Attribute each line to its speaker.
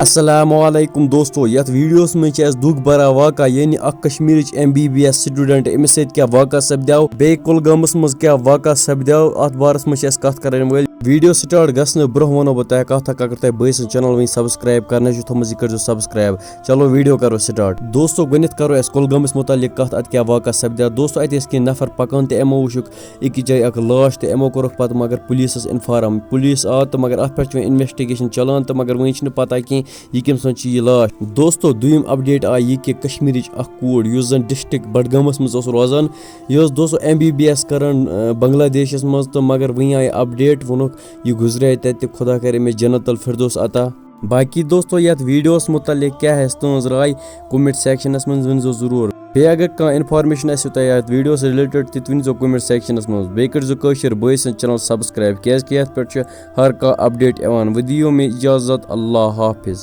Speaker 1: अस्सलामुअलैकुम दोस्तों, यथ वीडियोस में दुख भरा वाक़ा यानी कश्मीर MBBS स्टूडेंट अमिस क्या वाक़ा सपद्याव बे कुलगामस मज क्या वाक़ा सपद्याव अत बारस में कत करन वल वीडियो स्टार्ट गसन ब्रोह वनो बह तह कथ अगर तह बस चैनल वन सब्सक्राइब कर थोम यह कर सब्सक्राइब। चलो वीडियो करो स्टार्ट। दोस्तों गनित करो कुलगामस मुतालिक कथ अत क्या वाक़ा सपद्याव। दोस्तों अत कह नफर पकान तो यमो वुक अकिस जाय लाश तो यमो कोर पत मगर पुलिस इन्फॉर्म पुलिस आ तो मगर अत पे इन्वेस्टिगेशन चलान तो मगर वन पता कह यह कम सो यह लाश। दोस्तों दुयम अपडेट आई यह कि कश्मीर कूड़ उस जन डिस्ट्रिक्ट बडगामस मज रोजान यह दोस्तों MBBS करान बांग्लादेश मज तो मगर वन आई अपडेट वोन यह गुजरे तत खुदा करे में जन्नतुल फिरदौस अता। बाकी दोस्तों यथ वीडियोस मुतालिक क्या है तुज राय कमेंट सेक्शनस मज वनो जरूर। बे अगर कह इन्फॉर्मेशन आसो तह वीडियो रिलेटेड तत वनो कमेंट सेक्शनस मज। बे कर बॉय चैनल सब्सक्राइब क्या पे हर कह अपडेट एवान। वो दियो में इजाजत। अल्लाह हाफिज।